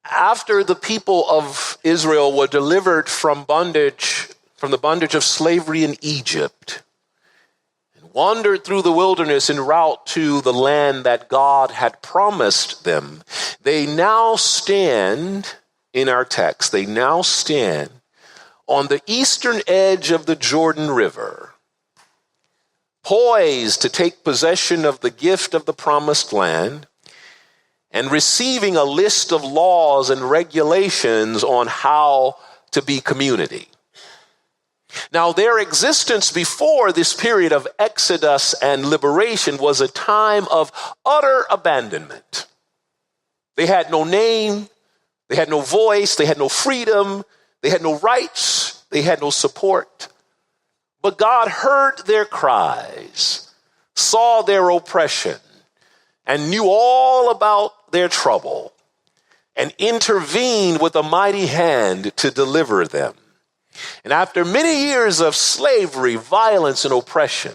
after the people of Israel were delivered from the bondage of slavery in Egypt, and wandered through the wilderness en route to the land that God had promised them, they now stand, in our text, they now stand on the eastern edge of the Jordan River, poised to take possession of the gift of the promised land, and receiving a list of laws and regulations on how to be community. Now, their existence before this period of exodus and liberation was a time of utter abandonment. They had no name, they had no voice, they had no freedom, they had no rights, they had no support. But God heard their cries, saw their oppression, and knew all about their trouble, and intervened with a mighty hand to deliver them. And after many years of slavery, violence, and oppression,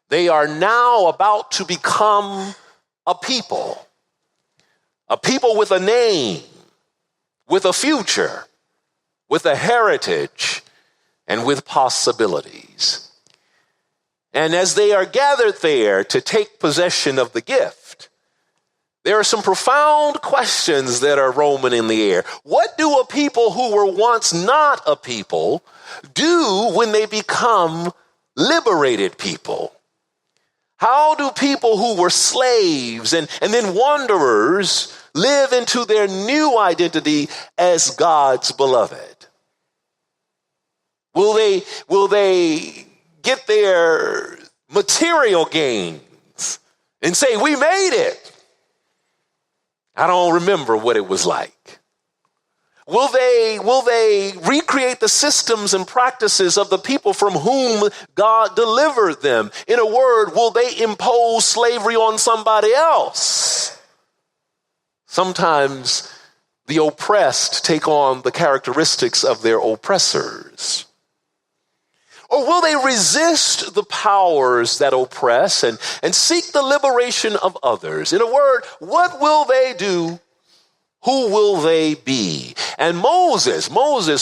they are now about to become a people with a name, with a future, with a heritage, and with possibilities. And as they are gathered there to take possession of the gift, there are some profound questions that are roaming in the air. What do a people who were once not a people do when they become liberated people? How do people who were slaves and then wanderers live into their new identity as God's beloved? Will they get their material gains and say, we made it? I don't remember what it was like. Will they recreate the systems and practices of the people from whom God delivered them? In a word, will they impose slavery on somebody else? Sometimes the oppressed take on the characteristics of their oppressors. Or will they resist the powers that oppress and seek the liberation of others? In a word, what will they do? Who will they be? And Moses,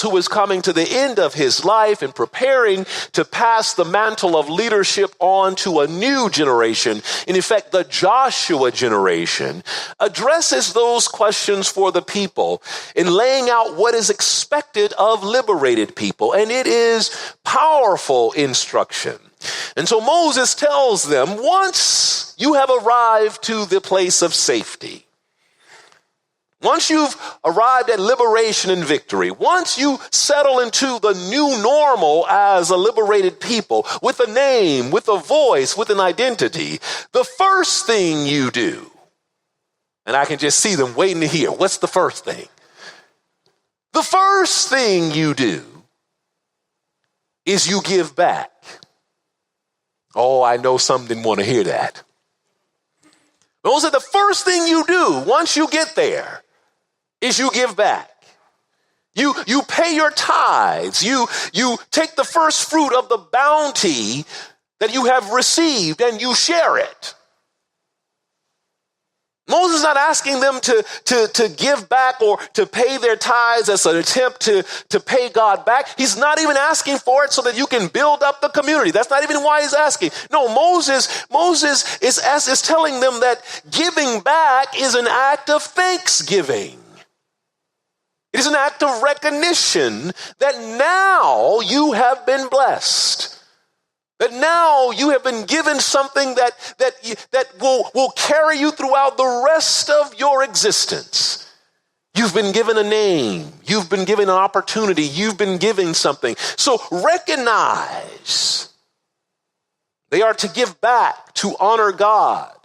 who is coming to the end of his life and preparing to pass the mantle of leadership on to a new generation, in effect, the Joshua generation, addresses those questions for the people in laying out what is expected of liberated people. And it is powerful instruction. And so Moses tells them, once you have arrived to the place of safety, once you've arrived at liberation and victory, once you settle into the new normal as a liberated people with a name, with a voice, with an identity, the first thing you do, and I can just see them waiting to hear, what's the first thing? The first thing you do is you give back. Oh, I know some didn't want to hear that. Those are the first thing you do once you get there. Is you give back. You pay your tithes. You take the first fruit of the bounty that you have received and you share it. Moses is not asking them to give back or to pay their tithes as an attempt to pay God back. He's not even asking for it so that you can build up the community. That's not even why he's asking. No, Moses is telling them that giving back is an act of thanksgiving. It is an act of recognition that now you have been blessed. That now you have been given something that will carry you throughout the rest of your existence. You've been given a name. You've been given an opportunity. You've been given something. So recognize they are to give back, to honor God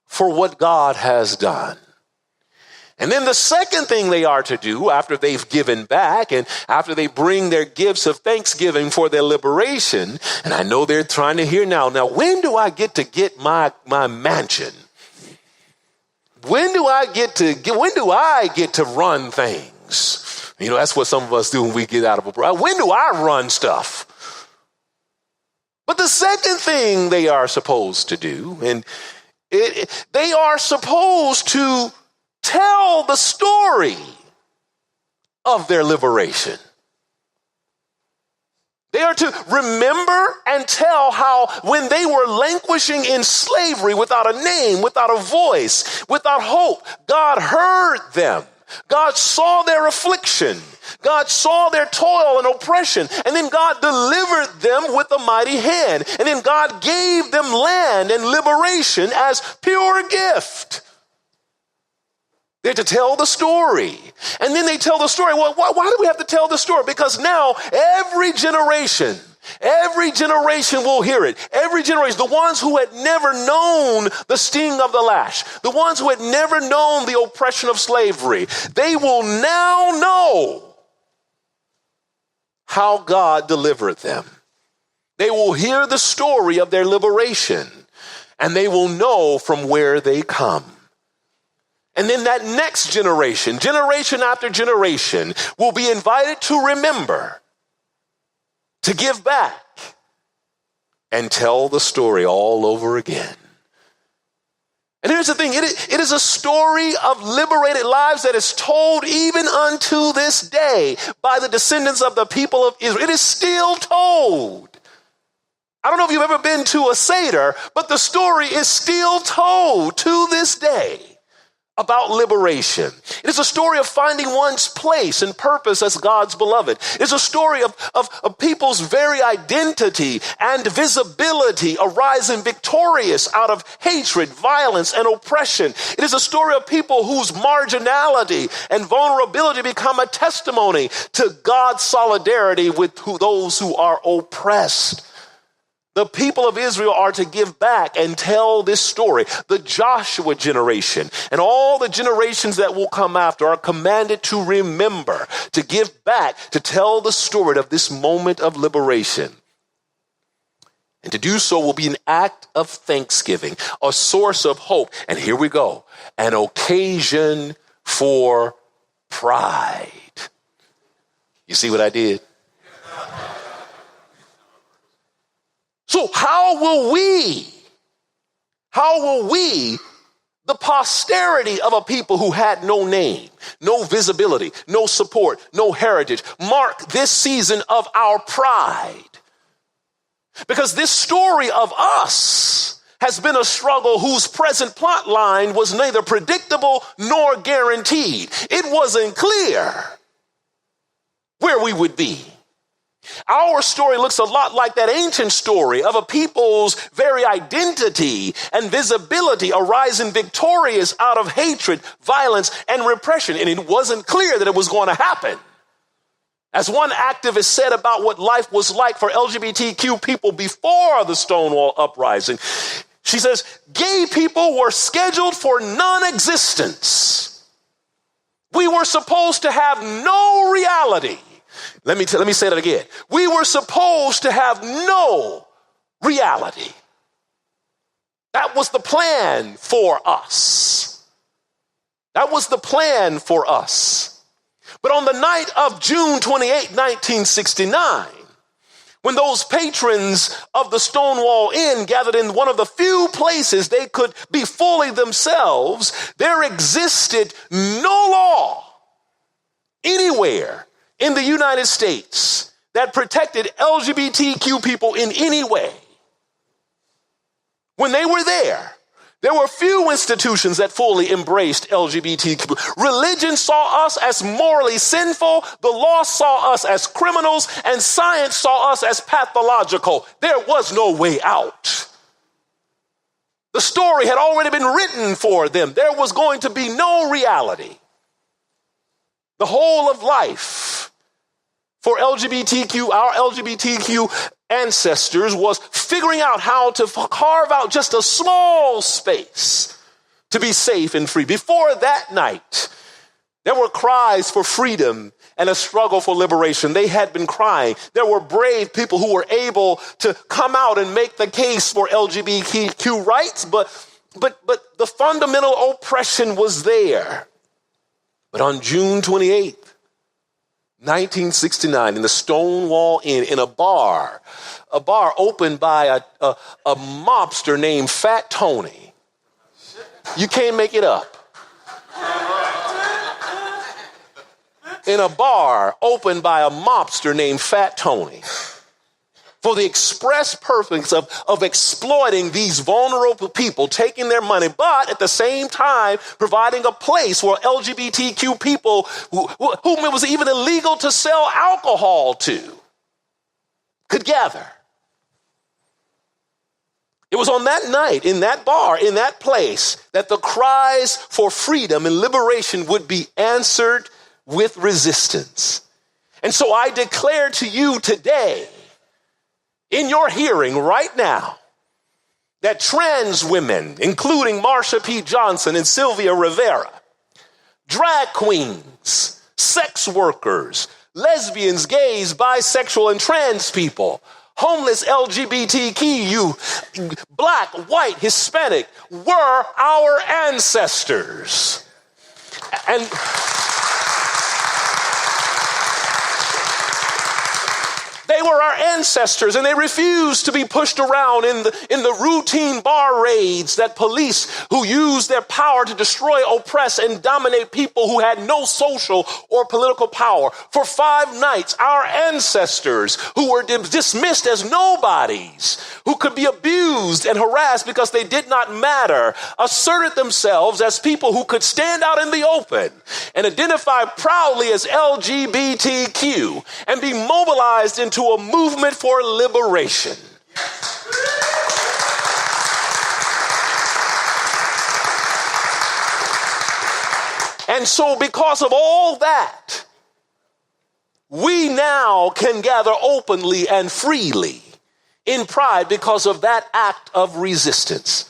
for what God has done. And then the second thing they are to do after they've given back and after they bring their gifts of thanksgiving for their liberation, and I know they're trying to hear now, when do I get my mansion? When do I get to run things? You know, that's what some of us do when we get out of a problem. When do I run stuff? But the second thing they are supposed to do, they are supposed to tell the story of their liberation. They are to remember and tell how when they were languishing in slavery without a name, without a voice, without hope, God heard them. God saw their affliction. God saw their toil and oppression. And then God delivered them with a mighty hand. And then God gave them land and liberation as pure gift. They're to tell the story. And then they tell the story. Well, why do we have to tell the story? Because now every generation will hear it. Every generation, the ones who had never known the sting of the lash, the ones who had never known the oppression of slavery, they will now know how God delivered them. They will hear the story of their liberation, and they will know from where they come. And then that next generation, generation after generation, will be invited to remember, to give back, and tell the story all over again. And here's the thing, it is a story of liberated lives that is told even unto this day by the descendants of the people of Israel. It is still told. I don't know if you've ever been to a Seder, but the story is still told to this day about liberation. It is a story of finding one's place and purpose as God's beloved. It's a story of people's very identity and visibility arising victorious out of hatred, violence, and oppression. It is a story of people whose marginality and vulnerability become a testimony to God's solidarity with those who are oppressed. The people of Israel are to give back and tell this story. The Joshua generation and all the generations that will come after are commanded to remember, to give back, to tell the story of this moment of liberation. And to do so will be an act of thanksgiving, a source of hope. And here we go, an occasion for pride. You see what I did? So how will we, the posterity of a people who had no name, no visibility, no support, no heritage, mark this season of our pride? Because this story of us has been a struggle whose present plot line was neither predictable nor guaranteed. It wasn't clear where we would be. Our story looks a lot like that ancient story of a people's very identity and visibility arising victorious out of hatred, violence, and repression. And it wasn't clear that it was going to happen. As one activist said about what life was like for LGBTQ people before the Stonewall Uprising, she says, gay people were scheduled for non-existence. We were supposed to have no reality. Let me say that again. We were supposed to have no reality. That was the plan for us. That was the plan for us. But on the night of June 28, 1969, when those patrons of the Stonewall Inn gathered in one of the few places they could be fully themselves, there existed no law anywhere in the United States that protected LGBTQ people in any way. When they were there were few institutions that fully embraced LGBTQ. Religion saw us as morally sinful, the law saw us as criminals, and science saw us as pathological. There was no way out. The story had already been written for them. There was going to be no reality. The whole of life for LGBTQ, our LGBTQ ancestors, was figuring out how to carve out just a small space to be safe and free. Before that night, there were cries for freedom and a struggle for liberation. They had been crying. There were brave people who were able to come out and make the case for LGBTQ rights, but the fundamental oppression was there. But on June 28th, 1969, in the Stonewall Inn, in a bar opened by a mobster named Fat Tony. You can't make it up. in a bar opened by a mobster named Fat Tony for the express purpose of exploiting these vulnerable people, taking their money, but at the same time providing a place where LGBTQ people whom it was even illegal to sell alcohol to could gather. It was on that night, in that bar, in that place, that the cries for freedom and liberation would be answered with resistance. And so I declare to you today, in your hearing right now, that trans women, including Marsha P. Johnson and Sylvia Rivera, drag queens, sex workers, lesbians, gays, bisexual, and trans people, homeless LGBTQ, black, white, Hispanic, were our ancestors. And they were our ancestors, and they refused to be pushed around in the routine bar raids that police who used their power to destroy, oppress, and dominate people who had no social or political power. For 5 nights, our ancestors, who were dismissed as nobodies, who could be abused and harassed because they did not matter, asserted themselves as people who could stand out in the open and identify proudly as LGBTQ and be mobilized into a movement for liberation. And so because of all that, we now can gather openly and freely in pride because of that act of resistance.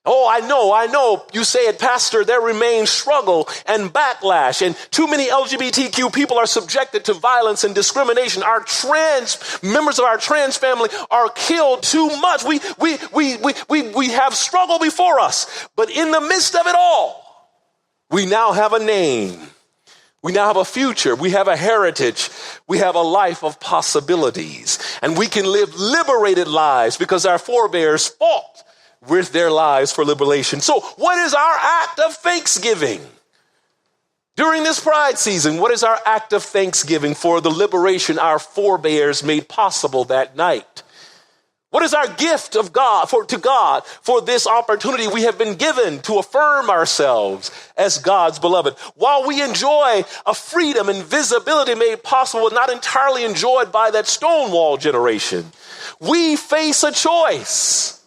Oh, I know, you say it, Pastor, there remains struggle and backlash, and too many LGBTQ people are subjected to violence and discrimination. Our members of our trans family are killed too much. We have struggle before us, but in the midst of it all, we now have a name. We now have a future. We have a heritage. We have a life of possibilities, and we can live liberated lives because our forebears fought with their lives for liberation. So what is our act of thanksgiving? During this Pride season, what is our act of thanksgiving for the liberation our forebears made possible that night? What is our gift of God to God for this opportunity we have been given to affirm ourselves as God's beloved? While we enjoy a freedom and visibility made possible, not entirely enjoyed by that Stonewall generation, we face a choice.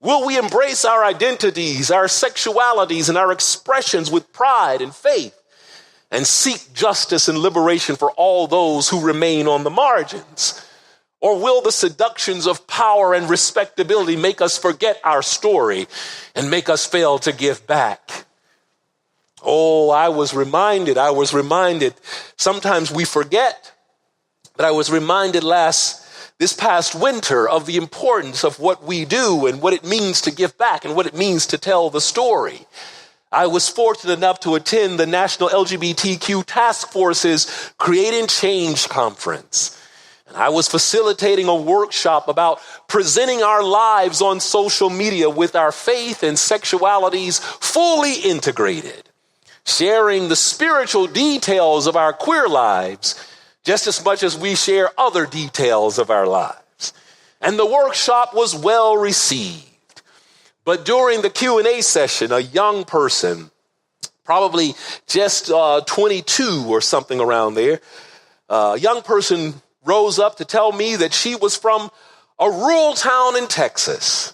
Will we embrace our identities, our sexualities, and our expressions with pride and faith and seek justice and liberation for all those who remain on the margins? Or will the seductions of power and respectability make us forget our story and make us fail to give back? Oh, I was reminded. Sometimes we forget, but I was reminded this past winter of the importance of what we do and what it means to give back and what it means to tell the story. I was fortunate enough to attend the National LGBTQ Task Force's Creating Change Conference. And I was facilitating a workshop about presenting our lives on social media with our faith and sexualities fully integrated, sharing the spiritual details of our queer lives just as much as we share other details of our lives. And the workshop was well received. But during the Q&A session, a young person, probably just 22 or something around there, a young person rose up to tell me that she was from a rural town in Texas.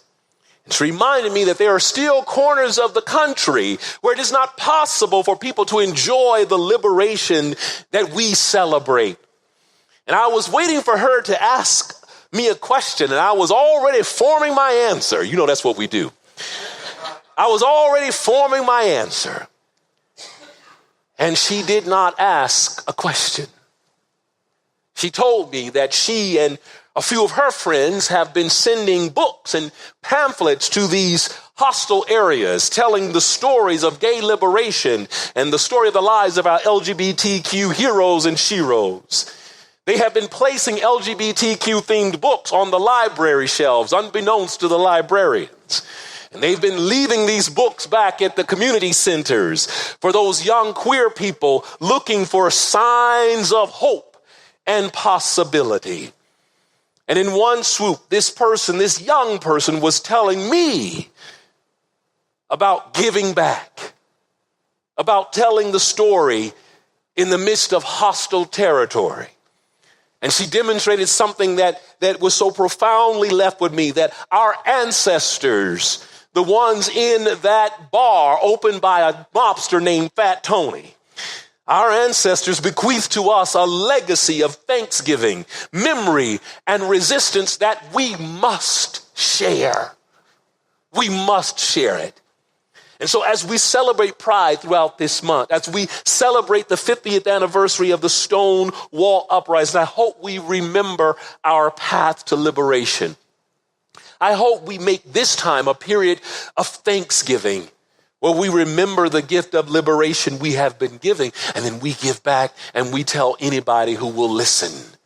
And she reminded me that there are still corners of the country where it is not possible for people to enjoy the liberation that we celebrate. And I was waiting for her to ask me a question, and I was already forming my answer. You know, that's what we do. I was already forming my answer. And she did not ask a question. She told me that she and a few of her friends have been sending books and pamphlets to these hostile areas, telling the stories of gay liberation and the story of the lives of our LGBTQ heroes and sheroes. They have been placing LGBTQ-themed books on the library shelves, unbeknownst to the librarians. And they've been leaving these books back at the community centers for those young queer people looking for signs of hope and possibility. And in one swoop, this young person was telling me about giving back, about telling the story in the midst of hostile territory. And she demonstrated something that was so profoundly left with me, that our ancestors, the ones in that bar opened by a mobster named Fat Tony, our ancestors bequeathed to us a legacy of thanksgiving, memory, and resistance that we must share. We must share it. And so as we celebrate Pride throughout this month, as we celebrate the 50th anniversary of the Stonewall Uprising, I hope we remember our path to liberation. I hope we make this time a period of thanksgiving, where we remember the gift of liberation we have been giving, and then we give back and we tell anybody who will listen.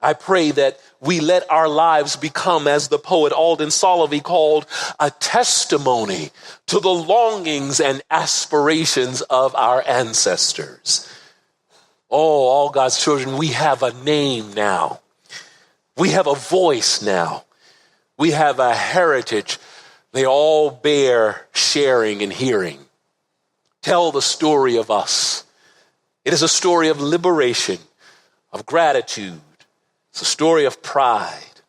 I pray that we let our lives become, as the poet Alden Solovey called, a testimony to the longings and aspirations of our ancestors. Oh, all God's children, we have a name now. We have a voice now. We have a heritage. They all bear sharing and hearing. Tell the story of us. It is a story of liberation, of gratitude. It's a story of pride.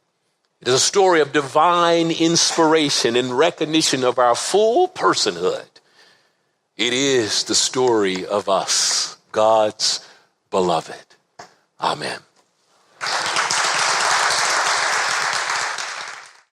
It is a story of divine inspiration and recognition of our full personhood. It is the story of us, God's beloved. Amen.